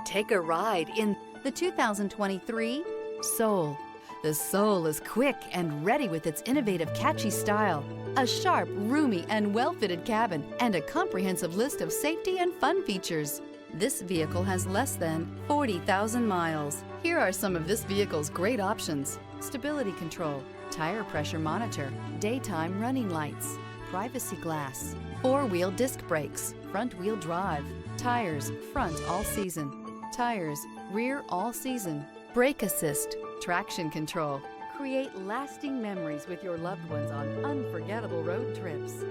Take a ride in the 2023 Soul. The Soul is quick and ready with its innovative, catchy style, a sharp, roomy, and well-fitted cabin, and a comprehensive list of safety and fun features. This vehicle has less than 40,000 miles. Here are some of this vehicle's great options: stability control, tire pressure monitor, daytime running lights, privacy glass, four-wheel disc brakes, front-wheel drive, tires front all season, tires rear all season, brake assist, traction control. Create lasting memories with your loved ones on unforgettable road trips.